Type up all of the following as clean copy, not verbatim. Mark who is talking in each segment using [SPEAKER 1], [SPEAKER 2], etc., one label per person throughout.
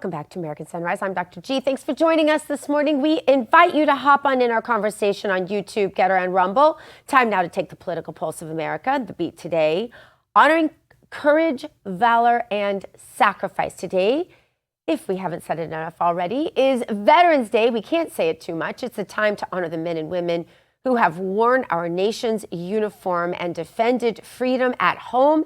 [SPEAKER 1] Welcome back to American Sunrise. I'm Dr. G. Thanks for joining us this morning. We invite you to hop on in our conversation on YouTube, Getter, and Rumble. Time now to take the political pulse of America. The beat today, honoring courage, valor, and sacrifice. Today, if we haven't said it enough already, is Veterans Day. We can't say it too much. It's a time to honor the men and women who have worn our nation's uniform and defended freedom at home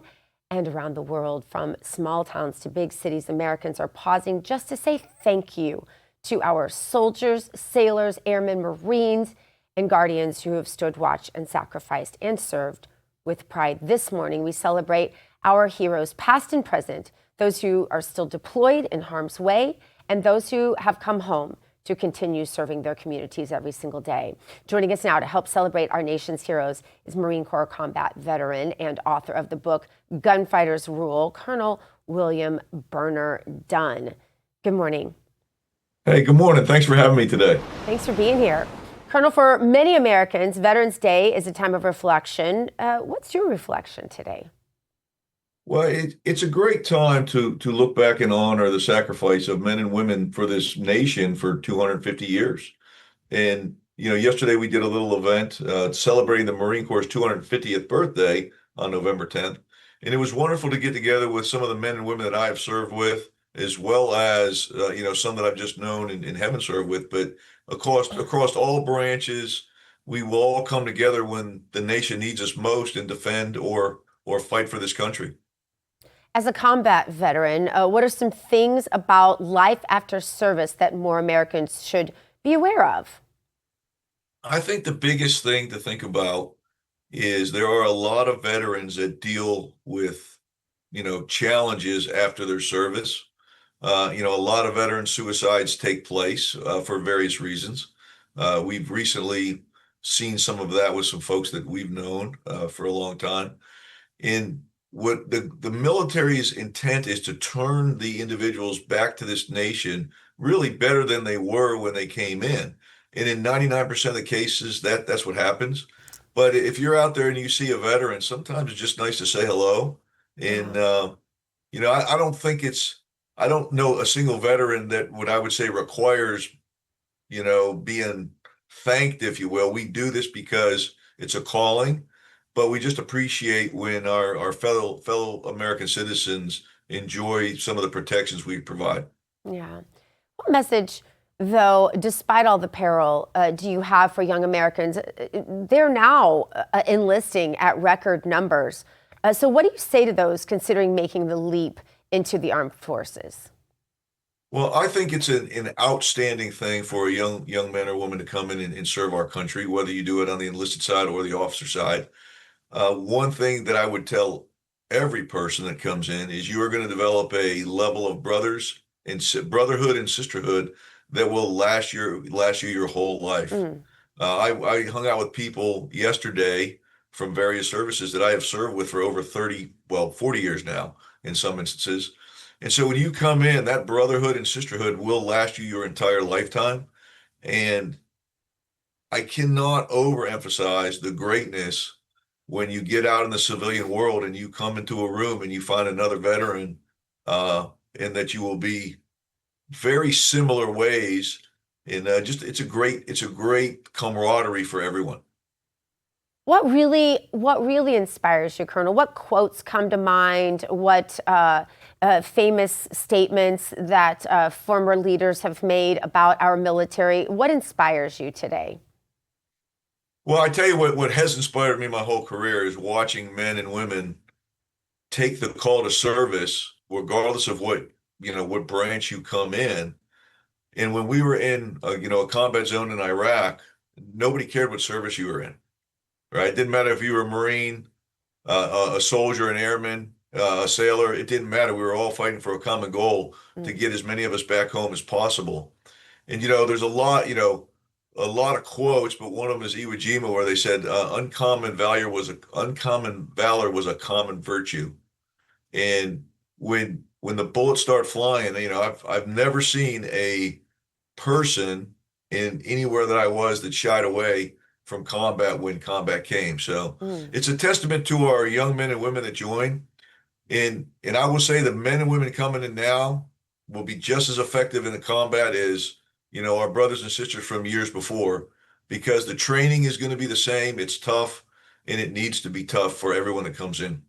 [SPEAKER 1] and around the world. From small towns to big cities, Americans are pausing just to say thank you to our soldiers, sailors, airmen, Marines, and guardians who have stood watch and sacrificed and served with pride. This morning, we celebrate our heroes, past and present, those who are still deployed in harm's way, and those who have come home to continue serving their communities every single day. Joining us now to help celebrate our nation's heroes is Marine Corps combat veteran and author of the book Gunfighter's Rule, Colonel William Berner Dunn. Good morning.
[SPEAKER 2] Hey, good morning. Thanks for having me today.
[SPEAKER 1] Thanks for being here. Colonel, for many Americans, Veterans Day is a time of reflection. What's your reflection today?
[SPEAKER 2] Well, it's a great time to look back and honor the sacrifice of men and women for this nation for 250 years. And, yesterday we did a little event celebrating the Marine Corps' 250th birthday on November 10th. And it was wonderful to get together with some of the men and women that I have served with, as well as, some that I've just known and haven't served with. But across all branches, we will all come together when the nation needs us most and defend or fight for this country.
[SPEAKER 1] As a combat veteran, what are some things about life after service that more Americans should be aware of?
[SPEAKER 2] I think the biggest thing to think about is there are a lot of veterans that deal with, challenges after their service. A lot of veteran suicides take place for various reasons. We've recently seen some of that with some folks that we've known for a long time. And what the military's intent is to turn the individuals back to this nation really better than they were when they came in. And in 99% of the cases, that's what happens. But if you're out there and you see a veteran, sometimes it's just nice to say hello. And, I don't know a single veteran that what I would say requires, being thanked, if you will. We do this because it's a calling. But we just appreciate when our fellow American citizens enjoy some of the protections we provide.
[SPEAKER 1] Yeah. What message, though, despite all the peril, do you have for young Americans? They're now enlisting at record numbers. So what do you say to those considering making the leap into the armed forces?
[SPEAKER 2] Well, I think it's an outstanding thing for a young man or woman to come in and serve our country, whether you do it on the enlisted side or the officer side. One thing that I would tell every person that comes in is you are going to develop a level of brotherhood and sisterhood that will last you your whole life. I hung out with people yesterday from various services that I have served with for over 40 years now in some instances. And so when you come in, that brotherhood and sisterhood will last you your entire lifetime. And I cannot overemphasize the greatness when you get out in the civilian world and you come into a room and you find another veteran, and that you will be very similar ways. And it's a great camaraderie for everyone.
[SPEAKER 1] What really inspires you, Colonel? What quotes come to mind? What famous statements that former leaders have made about our military? What inspires you today?
[SPEAKER 2] Well, I tell you what has inspired me my whole career is watching men and women take the call to service, regardless of what branch you come in. And when we were in a combat zone in Iraq, nobody cared what service you were in, right? It didn't matter if you were a Marine, a soldier, an airman, a sailor. It didn't matter. We were all fighting for a common goal to get as many of us back home as possible. And there's a lot of quotes, but one of them is Iwo Jima, where they said, uncommon valor was a common virtue. And when the bullets start flying, I've never seen a person in anywhere that I was that shied away from combat when combat came. So it's a testament to our young men and women that join. And I will say the men and women coming in now, will be just as effective in the combat as, our brothers and sisters from years before, because the training is going to be the same. It's tough, and it needs to be tough for everyone that comes in.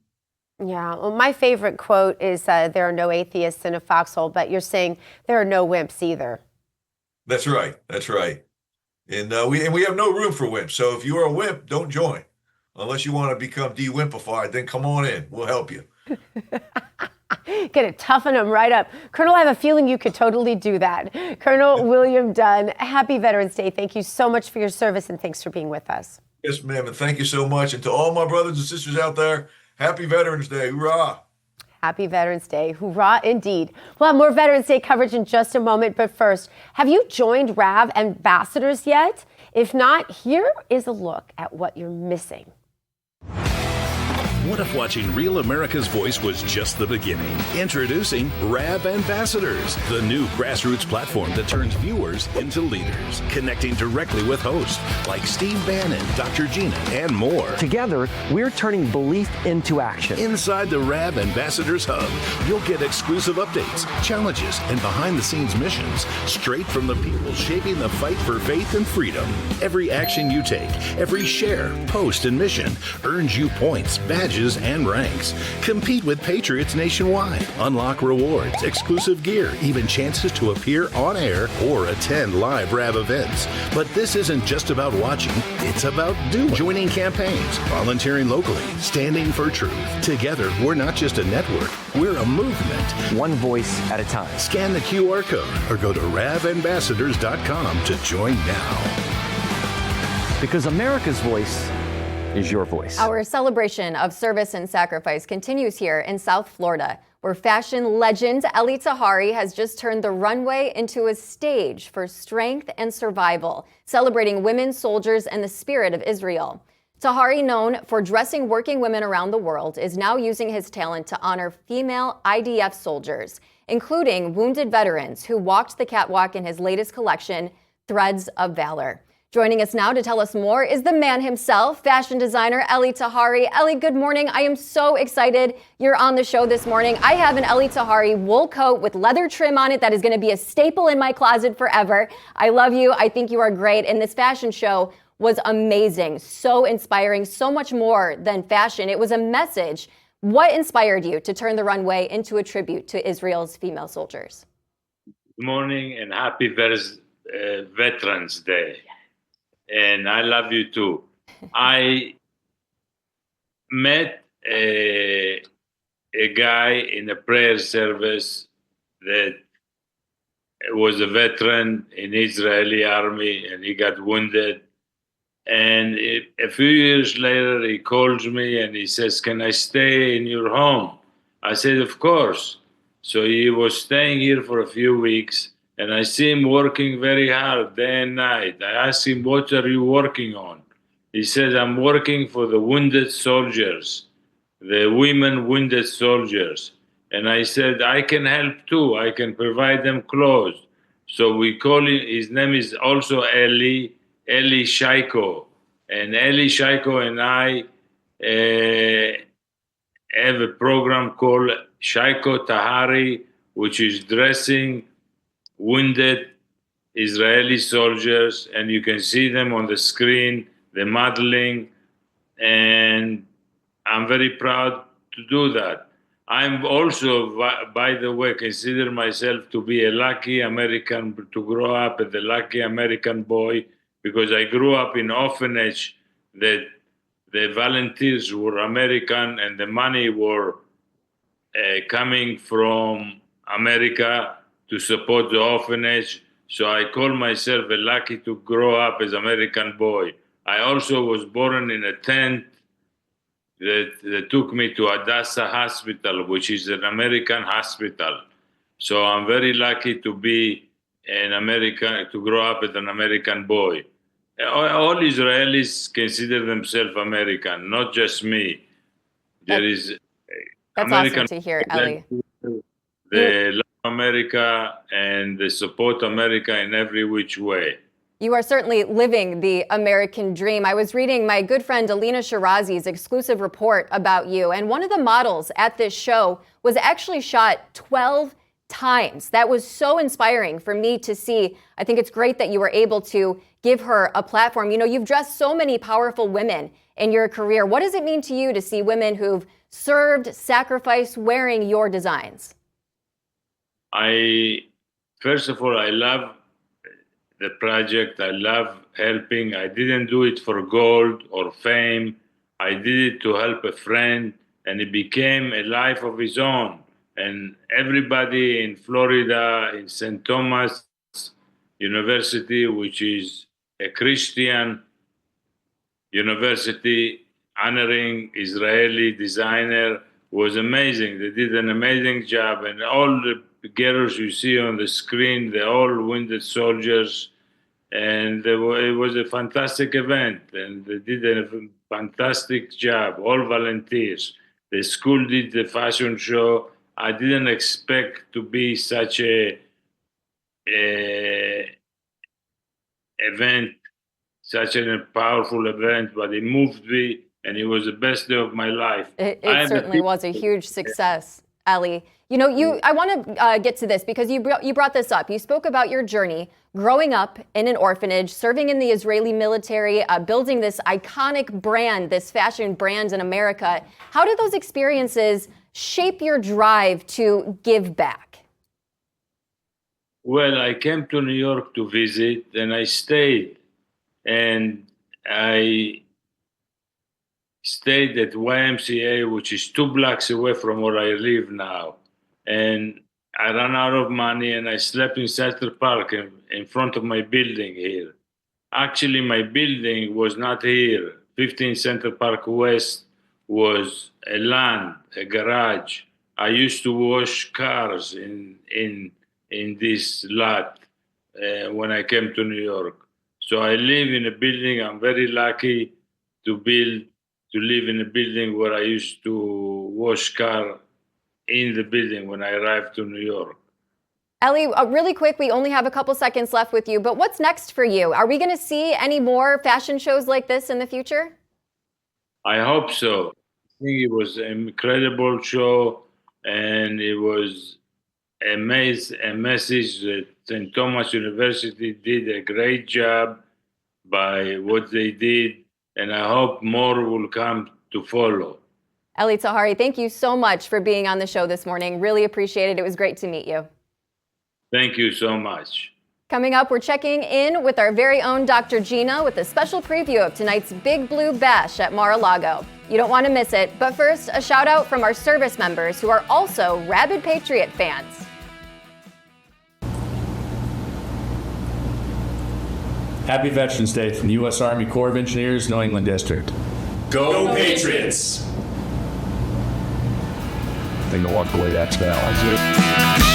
[SPEAKER 1] Yeah, well, my favorite quote is there are no atheists in a foxhole, but you're saying there are no wimps either.
[SPEAKER 2] That's right. That's right. And we have no room for wimps. So if you are a wimp, don't join. Unless you want to become de-wimpified, then come on in. We'll help you.
[SPEAKER 1] Gonna toughen them right up. Colonel, I have a feeling you could totally do that. Colonel William Dunn, happy Veterans Day. Thank you so much for your service, and thanks for being with us.
[SPEAKER 2] Yes, ma'am, and thank you so much. And to all my brothers and sisters out there, happy Veterans Day. Hoorah!
[SPEAKER 1] Happy Veterans Day. Hoorah, indeed. We'll have more Veterans Day coverage in just a moment, but first, have you joined RAV Ambassadors yet? If not, here is a look at what you're missing.
[SPEAKER 3] What if watching Real America's Voice was just the beginning? Introducing RAV Ambassadors, the new grassroots platform that turns viewers into leaders, connecting directly with hosts like Steve Bannon, Dr. Gina, and more.
[SPEAKER 4] Together, we're turning belief into action.
[SPEAKER 3] Inside the RAV Ambassadors Hub, you'll get exclusive updates, challenges, and behind-the-scenes missions straight from the people shaping the fight for faith and freedom. Every action you take, every share, post, and mission earns you points, badges, and ranks. Compete with patriots nationwide. Unlock rewards, exclusive gear, even chances to appear on air or attend live RAV events. But this isn't just about watching, it's about doing. Joining campaigns, volunteering locally, standing for truth. Together, we're not just a network, we're a movement.
[SPEAKER 4] One voice at a time.
[SPEAKER 3] Scan the QR code or go to ravambassadors.com to join now.
[SPEAKER 4] Because America's voice is your voice.
[SPEAKER 5] Our celebration of service and sacrifice continues here in South Florida, where fashion legend Elie Tahari has just turned the runway into a stage for strength and survival, celebrating women soldiers and the spirit of Israel. Tahari, known for dressing working women around the world, is now using his talent to honor female IDF soldiers, including wounded veterans who walked the catwalk in his latest collection, Threads of Valor. Joining us now to tell us more is the man himself, fashion designer Elie Tahari. Elie, good morning. I am so excited you're on the show this morning. I have an Elie Tahari wool coat with leather trim on it that is going to be a staple in my closet forever. I love you. I think you are great. And this fashion show was amazing, so inspiring, so much more than fashion. It was a message. What inspired you to turn the runway into a tribute to Israel's female soldiers?
[SPEAKER 6] Good morning and happy Veterans Day. And I love you too. I met a guy in a prayer service that was a veteran in Israeli army, and he got wounded. And a few years later, he calls me and he says, "Can I stay in your home?" I said, "Of course." So he was staying here for a few weeks. And I see him working very hard day and night. I asked him, "What are you working on?" He said, "I'm working for the wounded soldiers, the women wounded soldiers." And I said, "I can help too. I can provide them clothes." So we call him, his name is also Elie Shaiko. And Elie Shaiko and I have a program called Shaiko Tahari, which is dressing wounded Israeli soldiers, and you can see them on the screen, the modeling, and I'm very proud to do that. I'm also, by the way, consider myself to be a lucky American, to grow up as a lucky American boy, because I grew up in orphanage that the volunteers were American and the money were coming from America to support the orphanage. So I call myself a lucky to grow up as American boy. I also was born in a tent that took me to Hadassah Hospital, which is an American hospital. So I'm very lucky to be an American, to grow up as an American boy. All Israelis consider themselves American, not just me. There is
[SPEAKER 5] That's
[SPEAKER 6] American
[SPEAKER 5] awesome to hear, Elie.
[SPEAKER 6] They love America and they support America in every which way.
[SPEAKER 5] You are certainly living the American dream. I was reading my good friend Alina Shirazi's exclusive report about you, and one of the models at this show was actually shot 12 times. That was so inspiring for me to see. I think it's great that you were able to give her a platform. You know, you've dressed so many powerful women in your career. What does it mean to you to see women who've served, sacrificed, wearing your designs?
[SPEAKER 6] First of all, I love the project. I love helping. I didn't do it for gold or fame. I did it to help a friend, and it became a life of his own. And everybody in Florida, in St. Thomas University, which is a Christian university honoring Israeli designer, was amazing. They did an amazing job. And all the girls you see on the screen, they're all wounded soldiers. And it was a fantastic event. And they did a fantastic job, all volunteers. The school did the fashion show. I didn't expect to be such a event, such a powerful event, but it moved me, and it was the best day of my life.
[SPEAKER 5] It certainly was a huge success, Elie. You know, I want to get to this because you brought this up. You spoke about your journey growing up in an orphanage, serving in the Israeli military, building this iconic brand, this fashion brand in America. How did those experiences shape your drive to give back?
[SPEAKER 6] Well, I came to New York to visit, and I stayed. And I stayed at YMCA, which is 2 blocks away from where I live now. And I ran out of money, and I slept in Central Park in front of my building here. Actually, my building was not here. 15 Central Park West was a land, a garage. I used to wash cars in this lot when I came to New York. So I live in a building. I'm very lucky to live in a building where I used to wash car in the building when I arrived to New York.
[SPEAKER 5] Elie, really quick, we only have a couple seconds left with you, but what's next for you? Are we going to see any more fashion shows like this in the future?
[SPEAKER 6] I hope so. I think it was an incredible show, and it was a message that St. Thomas University did a great job by what they did, and I hope more will come to follow.
[SPEAKER 5] Elie Tahari, thank you so much for being on the show this morning. Really appreciate it. It was great to meet you.
[SPEAKER 6] Thank you so much.
[SPEAKER 5] Coming up, we're checking in with our very own Dr. Gina with a special preview of tonight's Big Blue Bash at Mar-a-Lago. You don't want to miss it, but first, a shout out from our service members who are also rabid Patriot fans.
[SPEAKER 7] Happy Veterans Day from the U.S. Army Corps of Engineers, New England District.
[SPEAKER 8] Go Patriots!
[SPEAKER 4] I think they'll walk away, that's balance.